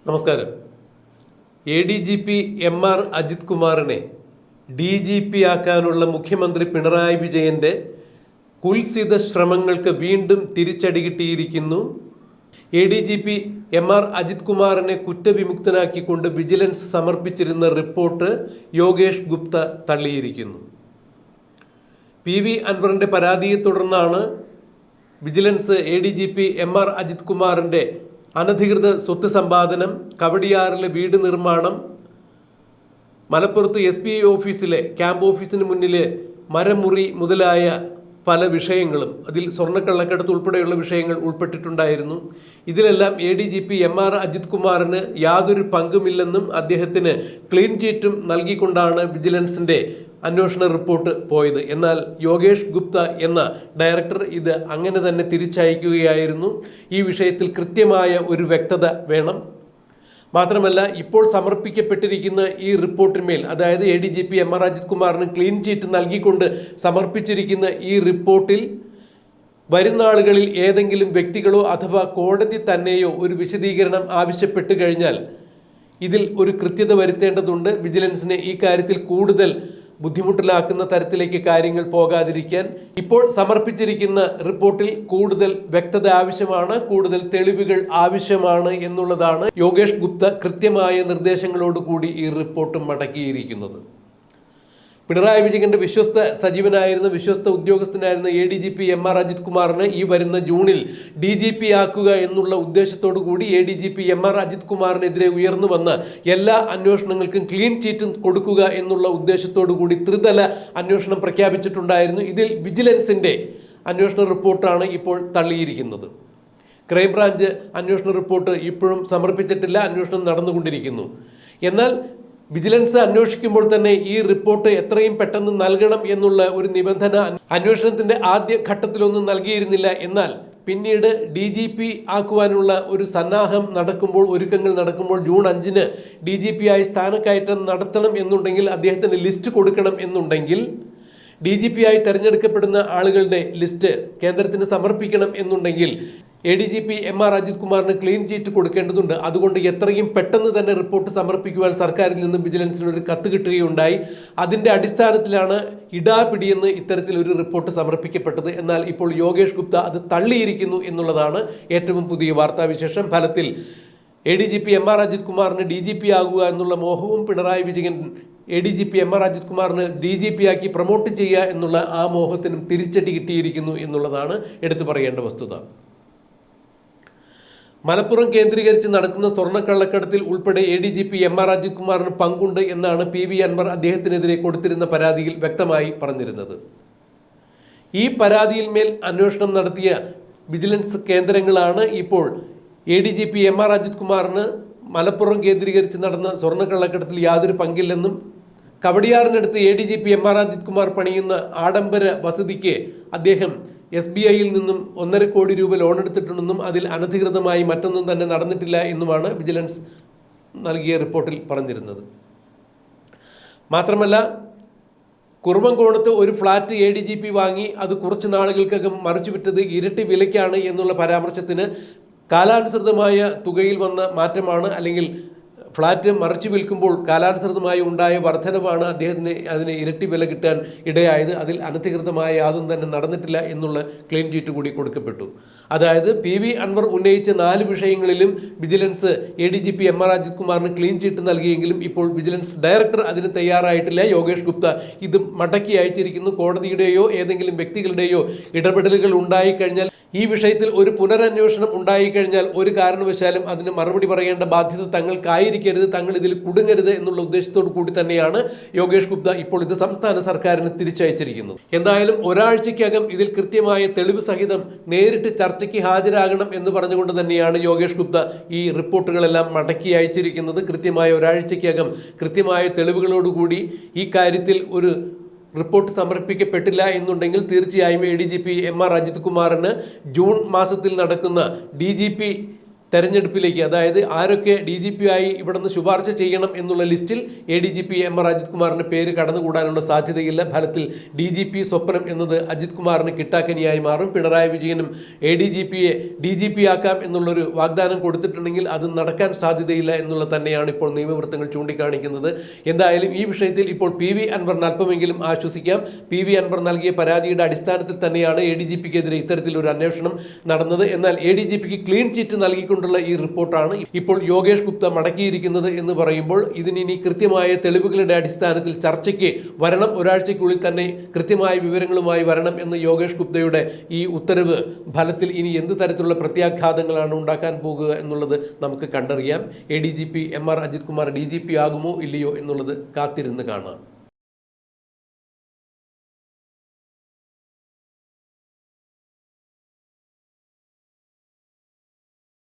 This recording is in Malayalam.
നമസ്കാരം. ADGP MR അജിത് കുമാറിനെ DGP ആക്കാനുള്ള മുഖ്യമന്ത്രി പിണറായി വിജയന്റെ കുൽസിത ശ്രമങ്ങൾക്ക് വീണ്ടും തിരിച്ചടി കിട്ടിയിരിക്കുന്നു. ADGP MR അജിത് കുമാറിനെ കുറ്റവിമുക്തനാക്കിക്കൊണ്ട് വിജിലൻസ് സമർപ്പിച്ചിരുന്ന റിപ്പോർട്ട് യോഗേഷ് ഗുപ്ത തള്ളിയിരിക്കുന്നു. PV അൻവറിന്റെ പരാതിയെ തുടർന്നാണ് വിജിലൻസ് ADGP MR അജിത് കുമാറിന്റെ അനധികൃത സ്വത്ത് സമ്പാദനം, കവടിയാറിലെ വീട് നിർമ്മാണം, മലപ്പുറത്ത് SPI ഓഫീസിലെ ക്യാമ്പ് ഓഫീസിന് മുന്നിലെ മരമുറി മുതലായ പല വിഷയങ്ങളും, അതിൽ സ്വർണ്ണക്കള്ളക്കടത്ത് ഉൾപ്പെടെയുള്ള വിഷയങ്ങൾ ഉൾപ്പെട്ടിട്ടുണ്ടായിരുന്നു. ഇതിലെല്ലാം ADGP MR അജിത് കുമാറിന് യാതൊരു പങ്കുമില്ലെന്നും അദ്ദേഹത്തിന് ക്ലീൻ ചീറ്റും നൽകിക്കൊണ്ടാണ് വിജിലൻസിൻ്റെ അന്വേഷണ റിപ്പോർട്ട് പോയത്. എന്നാൽ യോഗേഷ് ഗുപ്ത എന്ന ഡയറക്ടർ ഇത് അങ്ങനെ തന്നെ തിരിച്ചയക്കുകയായിരുന്നു. ഈ വിഷയത്തിൽ കൃത്യമായ ഒരു വ്യക്തത വേണം. മാത്രമല്ല, ഇപ്പോൾ സമർപ്പിക്കപ്പെട്ടിരിക്കുന്ന ഈ റിപ്പോർട്ടിന്മേൽ, അതായത് ADGP MR അജിത് കുമാറിന് ക്ലീൻ ചീറ്റ് നൽകിക്കൊണ്ട് സമർപ്പിച്ചിരിക്കുന്ന ഈ റിപ്പോർട്ടിൽ വരുന്ന ആളുകളിൽ ഏതെങ്കിലും വ്യക്തികളോ അഥവാ കോടതി തന്നെയോ ഒരു വിശദീകരണം ആവശ്യപ്പെട്ടു കഴിഞ്ഞാൽ ഇതിൽ ഒരു കൃത്യത വരുത്തേണ്ടതുണ്ട്. വിജിലൻസിനെ ഈ കാര്യത്തിൽ കൂടുതൽ ബുദ്ധിമുട്ടിലാക്കുന്ന തരത്തിലേക്ക് കാര്യങ്ങൾ പോകാതിരിക്കാൻ ഇപ്പോൾ സമർപ്പിച്ചിരിക്കുന്ന റിപ്പോർട്ടിൽ കൂടുതൽ വ്യക്തത ആവശ്യമാണ്, കൂടുതൽ തെളിവുകൾ ആവശ്യമാണ് എന്നുള്ളതാണ് യോഗേഷ് ഗുപ്ത കൃത്യമായ നിർദ്ദേശങ്ങളോടുകൂടി ഈ റിപ്പോർട്ട് മടക്കിയിരിക്കുന്നത്. പിണറായി വിജയന്റെ വിശ്വസ്ത സജീവനായിരുന്ന വിശ്വസ്ത ഉദ്യോഗസ്ഥനായിരുന്ന ADGP MR അജിത് കുമാറിനെ ഈ വരുന്ന ജൂണിൽ DGP ആക്കുക എന്നുള്ള ഉദ്ദേശത്തോടു കൂടി ADGP MR അജിത് കുമാറിനെതിരെ ഉയർന്നു വന്ന എല്ലാ അന്വേഷണങ്ങൾക്കും ക്ലീൻ ചീറ്റ് കൊടുക്കുക എന്നുള്ള ഉദ്ദേശത്തോടു കൂടി ത്രിതല അന്വേഷണം പ്രഖ്യാപിച്ചിട്ടുണ്ടായിരുന്നു. ഇതിൽ വിജിലൻസിന്റെ അന്വേഷണ റിപ്പോർട്ടാണ് ഇപ്പോൾ തള്ളിയിരിക്കുന്നത്. ക്രൈംബ്രാഞ്ച് അന്വേഷണ റിപ്പോർട്ട് ഇപ്പോഴും സമർപ്പിച്ചിട്ടില്ല, അന്വേഷണം നടന്നുകൊണ്ടിരിക്കുന്നു. എന്നാൽ വിജിലൻസ് അന്വേഷിക്കുമ്പോൾ തന്നെ ഈ റിപ്പോർട്ട് എത്രയും പെട്ടെന്ന് നൽകണം എന്നുള്ള ഒരു നിബന്ധന അന്വേഷണത്തിന്റെ ആദ്യ ഘട്ടത്തിലൊന്നും നൽകിയിരുന്നില്ല. എന്നാൽ പിന്നീട് DGP ആക്കുവാനുള്ള ഒരു സന്നാഹം നടക്കുമ്പോൾ, ഒരുക്കങ്ങൾ നടക്കുമ്പോൾ, ജൂൺ 5-ന് DGP ആയി സ്ഥാനക്കയറ്റം നടത്തണം എന്നുണ്ടെങ്കിൽ, അദ്ദേഹത്തിന് ലിസ്റ്റ് കൊടുക്കണം എന്നുണ്ടെങ്കിൽ, DGP ആയി തിരഞ്ഞെടുക്കപ്പെടുന്ന ആളുകളുടെ ലിസ്റ്റ് കേന്ദ്രത്തിന് സമർപ്പിക്കണം എന്നുണ്ടെങ്കിൽ ADGP MR അജിത് കുമാറിന് ക്ലീൻ ചീറ്റ് കൊടുക്കേണ്ടതുണ്ട്. അതുകൊണ്ട് എത്രയും പെട്ടെന്ന് തന്നെ റിപ്പോർട്ട് സമർപ്പിക്കുവാൻ സർക്കാരിൽ നിന്നും വിജിലൻസിന് ഒരു കത്ത് കിട്ടുകയുണ്ടായി. അതിൻ്റെ അടിസ്ഥാനത്തിലാണ് ഇടാപിടിയെന്ന് ഇത്തരത്തിലൊരു റിപ്പോർട്ട് സമർപ്പിക്കപ്പെട്ടത്. എന്നാൽ ഇപ്പോൾ യോഗേഷ് ഗുപ്ത അത് തള്ളിയിരിക്കുന്നു എന്നുള്ളതാണ് ഏറ്റവും പുതിയ വാർത്താവിശേഷം. ഫലത്തിൽ ADGP MR അജിത് കുമാറിന് DGP ആകുക എന്നുള്ള മോഹവും, പിണറായി വിജയൻ ADGP MR അജിത് കുമാറിന് DGP ആക്കി പ്രൊമോട്ട് ചെയ്യുക എന്നുള്ള ആ മോഹത്തിനും തിരിച്ചടി കിട്ടിയിരിക്കുന്നു എന്നുള്ളതാണ് എടുത്തു പറയേണ്ട വസ്തുത. മലപ്പുറം കേന്ദ്രീകരിച്ച് നടക്കുന്ന സ്വർണ്ണക്കള്ളക്കടത്തിൽ ഉൾപ്പെടെ ADGP MR അജിത് കുമാറിന് പങ്കുണ്ട് എന്നാണ് PV അൻവർ അദ്ദേഹത്തിനെതിരെ കൊടുത്തിരുന്ന പരാതിയിൽ വ്യക്തമായി പറഞ്ഞിരുന്നത്. ഈ പരാതിയിൽ മേൽ അന്വേഷണം നടത്തിയ വിജിലൻസ് കേന്ദ്രങ്ങളാണ് ഇപ്പോൾ ADGP MR അജിത് കുമാറിന് മലപ്പുറം കേന്ദ്രീകരിച്ച് നടന്ന സ്വർണ്ണക്കള്ളക്കടത്തിൽ യാതൊരു പങ്കില്ലെന്നും, കവടിയാറിനടുത്ത് ADGP MR അജിത് കുമാർ പണിയുന്ന ആഡംബര വസതിക്ക് അദ്ദേഹം SBIയിൽ നിന്നും 1.5 കോടി രൂപ ലോൺ എടുത്തിട്ടുണ്ടെന്നും അതിൽ അനധികൃതമായി മറ്റൊന്നും തന്നെ നടന്നിട്ടില്ല എന്നുമാണ് വിജിലൻസ് നൽകിയ റിപ്പോർട്ടിൽ പറഞ്ഞിരുന്നത്. മാത്രമല്ല, കുറുമങ്കോണത്ത് ഒരു ഫ്ലാറ്റ് ADGP വാങ്ങി അത് കുറച്ച് നാളുകൾക്കകം മറിച്ചുവിറ്റത് ഇരട്ടി വിലയ്ക്കാണ് എന്നുള്ള പരാമർശത്തിന് കാലാനുസൃതമായ തുകയിൽ വന്ന മാറ്റമാണ്, അല്ലെങ്കിൽ ഫ്ലാറ്റ് മറിച്ചു വിൽക്കുമ്പോൾ കാലാനുസൃതമായി ഉണ്ടായ വർധനവാണ് അദ്ദേഹത്തിന് അതിന് ഇരട്ടി വില കിട്ടാൻ ഇടയായത്. അതിൽ അനധികൃതമായ യാതൊന്നും തന്നെ നടന്നിട്ടില്ല എന്നുള്ള ക്ലീൻ ചീറ്റ് കൂടി കൊടുക്കപ്പെട്ടു. അതായത് PV അൻവർ ഉന്നയിച്ച 4 വിഷയങ്ങളിലും വിജിലൻസ് ADGP MR അജിത് കുമാറിന് ക്ലീൻ ചീറ്റ് നൽകിയെങ്കിലും ഇപ്പോൾ വിജിലൻസ് ഡയറക്ടർ അതിന് തയ്യാറായിട്ടില്ല. യോഗേഷ് ഗുപ്ത ഇത് മടക്കി അയച്ചിരിക്കുന്നു. കോടതിയുടെയോ ഏതെങ്കിലും വ്യക്തികളുടെയോ ഇടപെടലുകൾ ഉണ്ടായിക്കഴിഞ്ഞാൽ, ഈ വിഷയത്തിൽ ഒരു പുനരന്വേഷണം ഉണ്ടായിക്കഴിഞ്ഞാൽ ഒരു കാരണവശാലും അതിന് മറുപടി പറയേണ്ട ബാധ്യത തങ്ങൾക്കായിരിക്കരുത്, തങ്ങൾ ഇതിൽ കുടുങ്ങരുത് എന്നുള്ള ഉദ്ദേശത്തോടു കൂടി തന്നെയാണ് യോഗേഷ് ഗുപ്ത ഇപ്പോൾ ഇത് സംസ്ഥാന സർക്കാരിന് തിരിച്ചയച്ചിരിക്കുന്നത്. എന്തായാലും ഒരാഴ്ചയ്ക്കകം ഇതിൽ കൃത്യമായ തെളിവ് സഹിതം നേരിട്ട് ചർച്ചയ്ക്ക് ഹാജരാകണം എന്ന് പറഞ്ഞുകൊണ്ട് തന്നെയാണ് യോഗേഷ് ഗുപ്ത ഈ റിപ്പോർട്ടുകളെല്ലാം മടക്കി അയച്ചിരിക്കുന്നത്. കൃത്യമായ ഒരാഴ്ചയ്ക്കകം കൃത്യമായ തെളിവുകളോടുകൂടി ഈ കാര്യത്തിൽ ഒരു റിപ്പോർട്ട് സമർപ്പിക്കപ്പെട്ടില്ല എന്നുണ്ടെങ്കിൽ തീർച്ചയായും ADGP MR അജിത് കുമാറിന് ജൂൺ മാസത്തിൽ നടക്കുന്ന DGP തെരഞ്ഞെടുപ്പിലേക്ക്, അതായത് ആരൊക്കെ DGP ആയി ഇവിടുന്ന് ശുപാർശ ചെയ്യണം എന്നുള്ള ലിസ്റ്റിൽ ADGP MR അജിത് കുമാറിന്റെ പേര് കടന്നുകൂടാനുള്ള സാധ്യതയില്ല. ഫലത്തിൽ DGP സ്വപ്നം എന്നത് അജിത് കുമാറിന് കിട്ടാക്കനിയായി മാറും. പിണറായി വിജയനും ADGPയെ DGP ആക്കാം എന്നുള്ളൊരു വാഗ്ദാനം കൊടുത്തിട്ടുണ്ടെങ്കിൽ അത് നടക്കാൻ സാധ്യതയില്ല എന്നുള്ള തന്നെയാണ് ഇപ്പോൾ നിയമവൃത്തങ്ങൾ ചൂണ്ടിക്കാണിക്കുന്നത്. എന്തായാലും ഈ വിഷയത്തിൽ ഇപ്പോൾ PV അൻവറിന് അല്പമെങ്കിലും ആശ്വസിക്കാം. PV അൻവർ നൽകിയ പരാതിയുടെ അടിസ്ഥാനത്തിൽ തന്നെയാണ് ADGPക്കെതിരെ ഇത്തരത്തിലൊരു അന്വേഷണം നടന്നത്. എന്നാൽ ADGPക്ക് ക്ലീൻ ചിറ്റ് നൽകിക്കൊണ്ടുള്ള ഈ റിപ്പോർട്ടാണ് ഇപ്പോൾ യോഗേഷ് ഗുപ്ത മടക്കിയിരിക്കുന്നത് എന്ന് പറയുമ്പോൾ ഇതിനി കൃത്യമായ തെളിവുകളുടെ അടിസ്ഥാനത്തിൽ ചർച്ചയ്ക്ക് വരണം. ഒരാഴ്ചയ്ക്കുള്ളിൽ തന്നെ കൃത്യമായ വിവരങ്ങളുമായി വരണം എന്ന് യോഗേഷ് ഗുപ്തയുടെ ഈ ഉത്തരവ് ഫലത്തിൽ ഇനി എന്ത് തരത്തിലുള്ള പ്രത്യാഘാതങ്ങളാണ് ഉണ്ടാക്കാൻ പോകുക എന്നുള്ളത് നമുക്ക് കണ്ടറിയാം. ADGP MR Ajith Kumar DGP ആകുമോ ഇല്ലയോ എന്നുള്ളത് കാത്തിരുന്ന് കാണാം.